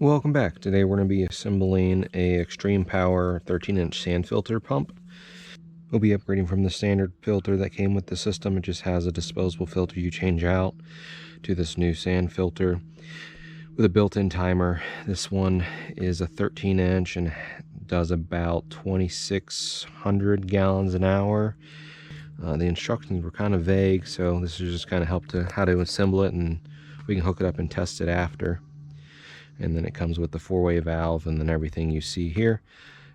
Welcome back. Today we're going to be assembling a Xtremepower 13-inch sand filter pump. We'll be upgrading from the standard filter that came with the system. It just has a disposable filter you change out to this new sand filter with a built-in timer. This one is a 13-inch and does about 2,600 gallons an hour. The instructions were kind of vague, so this is just kind of help to how to assemble it, and we can hook it up and test it after. And then it comes with the 4-way valve and then everything you see here.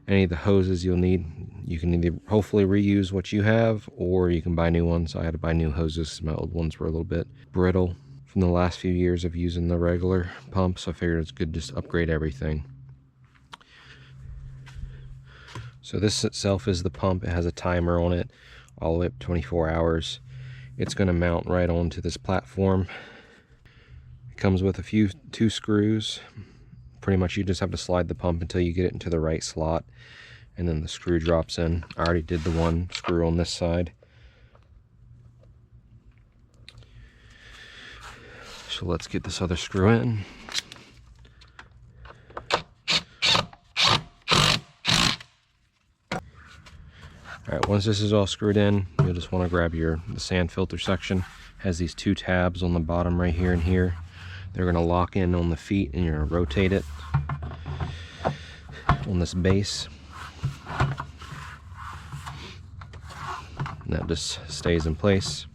Any of the hoses you'll need, you can either hopefully reuse what you have, or you can buy new ones. I had to buy new hoses. My old ones were a little bit brittle from the last few years of using the regular pump, so I figured it's good just to upgrade everything. So this itself is the pump. It has a timer on it all the way up 24 hours. It's going to mount right onto this platform. Comes with two screws. Pretty much you just have to slide the pump until you get it into the right slot, and then the screw drops in. I already did the one screw on this side. So let's get this other screw in. Alright, once this is all screwed in, you'll just want to grab the sand filter section. It has these two tabs on the bottom right here and here. They're going to lock in on the feet, and you're going to rotate it on this base. And that just stays in place.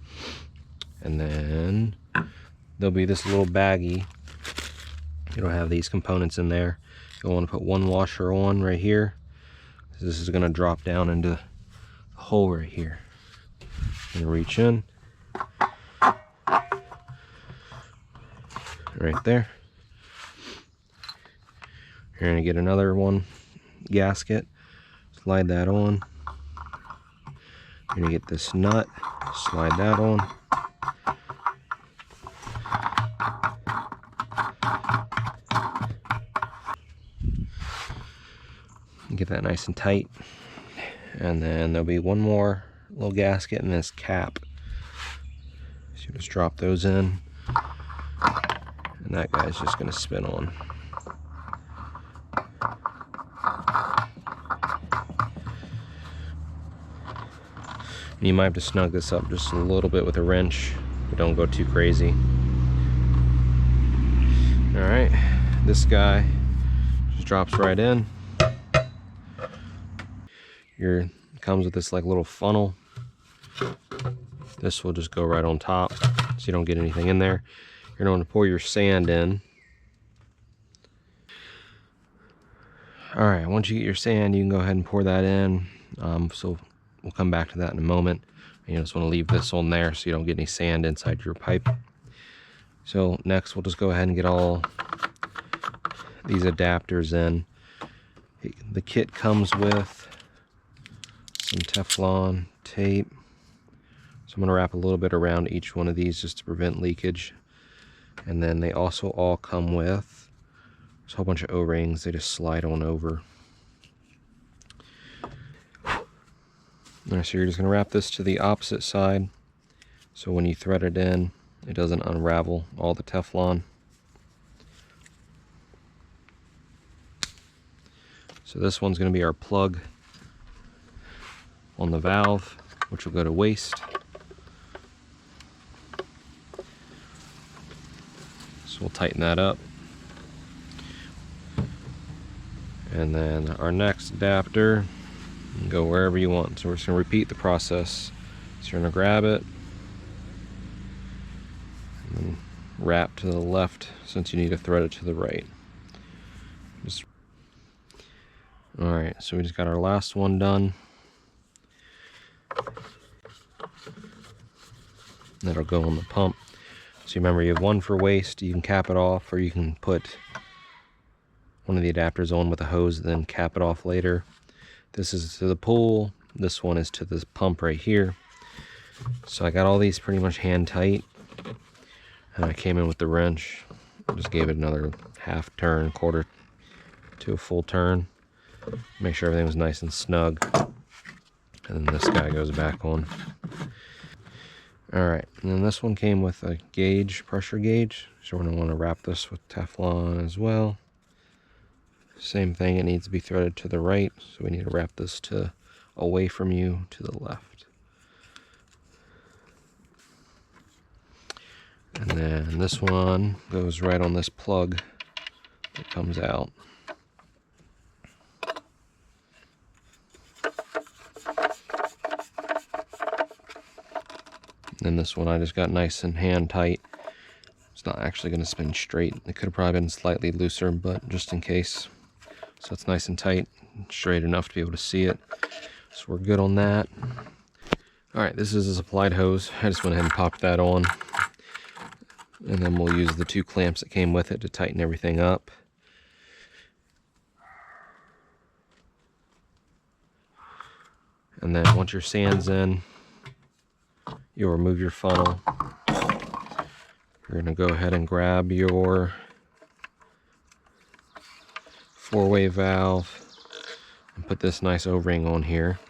And then there'll be this little baggie. It'll have these components in there. You'll want to put one washer on right here. This is going to drop down into the hole right here. And reach in. Right there. You're going to get another one gasket, slide that on. You're going to get this nut, slide that on. Get that nice and tight. And then there'll be one more little gasket and this cap. So you just drop those in. And that guy's just going to spin on. And you might have to snug this up just a little bit with a wrench, but don't go too crazy. Alright, this guy just drops right in. Comes with this like little funnel. This will just go right on top so you don't get anything in there. You're going to pour your sand in. Alright, once you get your sand, you can go ahead and pour that in. So we'll come back to that in a moment. You just want to leave this on there so you don't get any sand inside your pipe. So next we'll just go ahead and get all these adapters in. The kit comes with some Teflon tape. So I'm going to wrap a little bit around each one of these just to prevent leakage. And then they also all come with a whole bunch of O-rings. They just slide on over. Alright, so you're just going to wrap this to the opposite side, so when you thread it in, it doesn't unravel all the Teflon. So this one's going to be our plug on the valve, which will go to waste. So we'll tighten that up. And then our next adapter, go wherever you want. So we're just going to repeat the process. So you're going to grab it and then wrap to the left since you need to thread it to the right. Alright, so we just got our last one done. That'll go on the pump. So remember, you have one for waste. You can cap it off, or you can put one of the adapters on with a hose, then cap it off later. This is to the pool. This one is to this pump right here. So I got all these pretty much hand tight. And I came in with the wrench. Just gave it another half turn, quarter to a full turn. Make sure everything was nice and snug. And then this guy goes back on. Alright, and then this one came with a gauge, pressure gauge. So we're going to want to wrap this with Teflon as well. Same thing, it needs to be threaded to the right, so we need to wrap this to away from you to the left. And then this one goes right on this plug that comes out. And then this one I just got nice and hand tight. It's not actually going to spin straight. It could have probably been slightly looser, but just in case. So it's nice and tight, straight enough to be able to see it. So we're good on that. Alright, this is a supplied hose. I just went ahead and popped that on. And then we'll use the 2 clamps that came with it to tighten everything up. And then once your sand's in, you'll remove your funnel. You're going to go ahead and grab your 4-way valve and put this nice O-ring on here.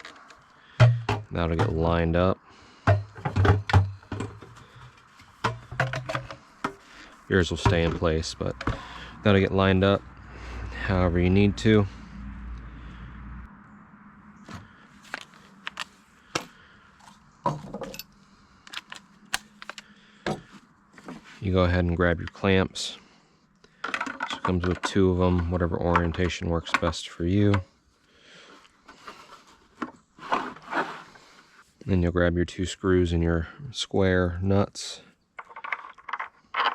That'll get lined up. Yours will stay in place, but that'll get lined up however you need to. You go ahead and grab your clamps. So it comes with 2 of them, whatever orientation works best for you. Then you'll grab your 2 screws and your square nuts. I'm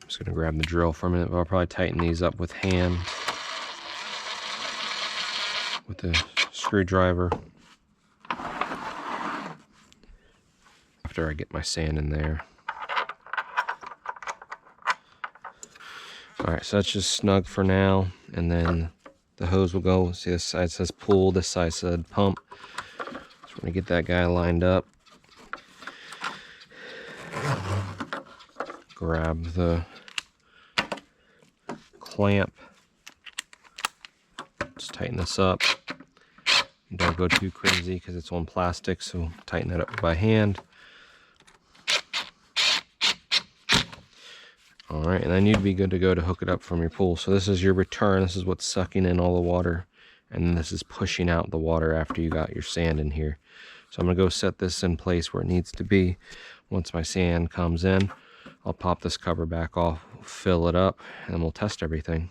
just going to grab the drill for a minute, but I'll probably tighten these up with hand with the screwdriver after I get my sand in there. Alright, so that's just snug for now, and then the hose will go. See, this side says pull, this side said pump. So we're going to get that guy lined up. Grab the clamp. Just tighten this up. Don't go too crazy because it's on plastic, so tighten that up by hand. Alright, and then you'd be good to go to hook it up from your pool. So this is your return. This is what's sucking in all the water. And then this is pushing out the water after you got your sand in here. So I'm going to go set this in place where it needs to be. Once my sand comes in, I'll pop this cover back off, fill it up, and we'll test everything.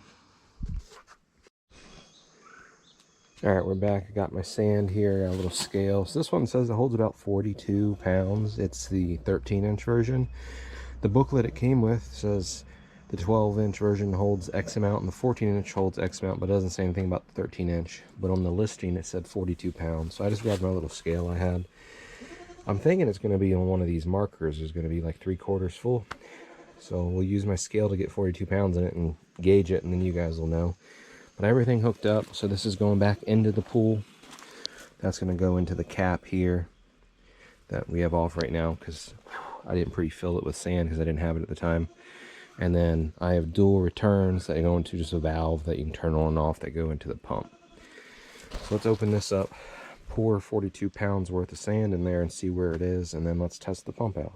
Alright, we're back. I got my sand here, got a little scale. So this one says it holds about 42 pounds. It's the 13-inch version. The booklet it came with says the 12-inch version holds X amount and the 14-inch holds X amount, but it doesn't say anything about the 13-inch. But on the listing it said 42 pounds. So I just grabbed my little scale I had. I'm thinking it's going to be on one of these markers. There's going to be like 3/4 full. So we'll use my scale to get 42 pounds in it and gauge it, and then you guys will know. But everything hooked up, so this is going back into the pool. That's going to go into the cap here that we have off right now because I didn't pre-fill it with sand because I didn't have it at the time. And then I have dual returns that go into just a valve that you can turn on and off that go into the pump. So let's open this up, pour 42 pounds worth of sand in there and see where it is, and then let's test the pump out.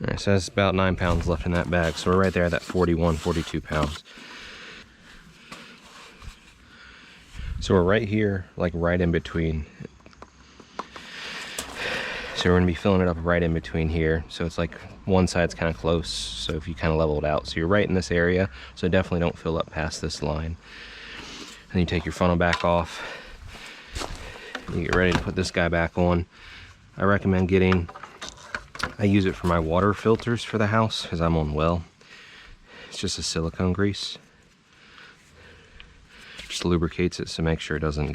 Alright, so that's about 9 pounds left in that bag. So we're right there at that 41, 42 pounds. So we're right here, like right in between. So we're going to be filling it up right in between here. So it's like one side's kind of close. So if you kind of level it out. So you're right in this area. So definitely don't fill up past this line. And you take your funnel back off. You get ready to put this guy back on. I recommend getting... I use it for my water filters for the house because I'm on well. It's just a silicone grease. Just lubricates it so make sure it doesn't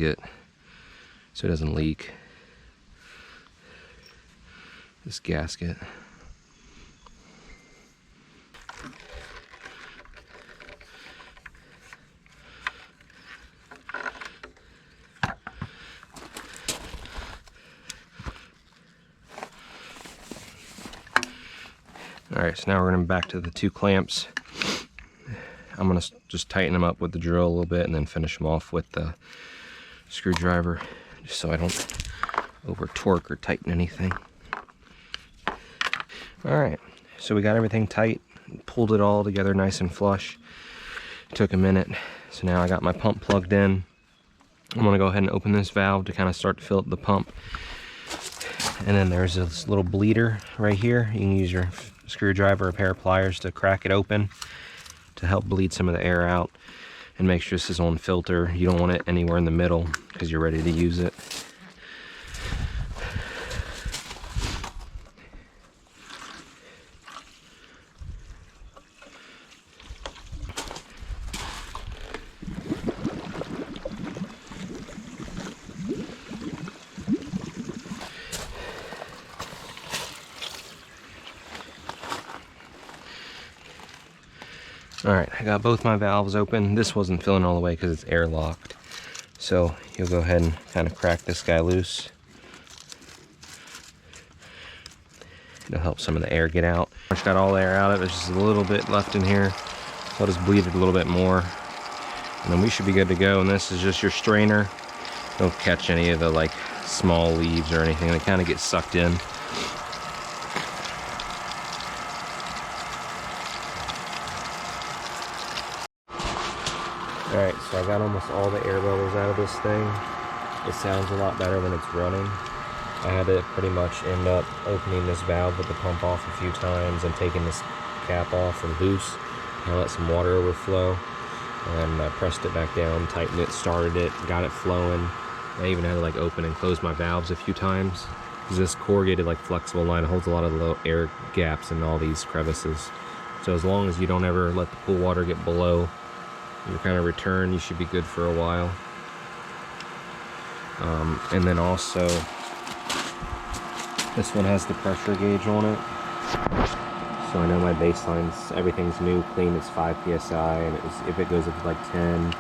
leak. This gasket. Alright, so now we're going back to the 2 clamps. I'm gonna just tighten them up with the drill a little bit and then finish them off with the screwdriver, just so I don't over torque or tighten anything. Alright, so we got everything tight, pulled it all together nice and flush. It took a minute. So now I got my pump plugged in. I'm gonna go ahead and open this valve to kind of start to fill up the pump. And then there's this little bleeder right here. You can use your screwdriver or a pair of pliers to crack it open to help bleed some of the air out. And make sure this is on filter. You don't want it anywhere in the middle because you're ready to use it. Alright, I got both my valves open. This wasn't filling all the way because it's airlocked. So you'll go ahead and kind of crack this guy loose. It'll help some of the air get out. I just got all the air out of it. There's just a little bit left in here. So I'll just bleed it a little bit more. And then we should be good to go. And this is just your strainer. Don't catch any of the like small leaves or anything. They kind of get sucked in. Alright, so I got almost all the air bubbles out of this thing. It sounds a lot better when it's running. I had to pretty much end up opening this valve with the pump off a few times and taking this cap off and loose. I let some water overflow and I pressed it back down, tightened it, started it, got it flowing. I even had to like open and close my valves a few times because this corrugated like flexible line holds a lot of little air gaps in all these crevices. So as long as you don't ever let the pool water get below your kind of return, you should be good for a while. And then also this one has the pressure gauge on it, so I know my baseline's, everything's new, clean, it's 5 psi, and if it goes up to like 10,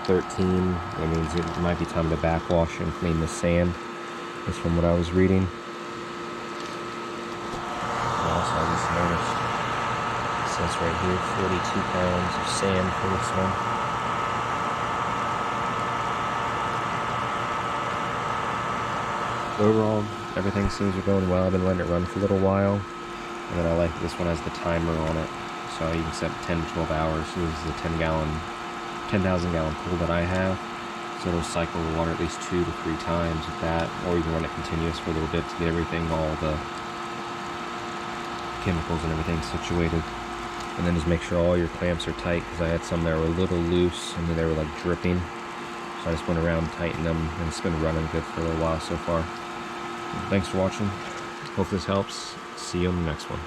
13, that means it might be time to backwash and clean the sand. That's from what I was reading. Also, I just noticed it says right here 42 pounds of sand for this one. Overall, everything seems to be going well. I've been letting it run for a little while. And then I like this one has the timer on it. So you can set 10 to 12 hours. So this is a 10,000 gallon pool that I have. So it'll cycle the water at least 2 to 3 times with that. Or you can run it continuous for a little bit to get everything, all the chemicals and everything situated. And then just make sure all your clamps are tight, because I had some that were a little loose and they were like dripping. So I just went around and tightened them, and it's been running good for a little while so far. Thanks for watching. Hope this helps. See you on the next one.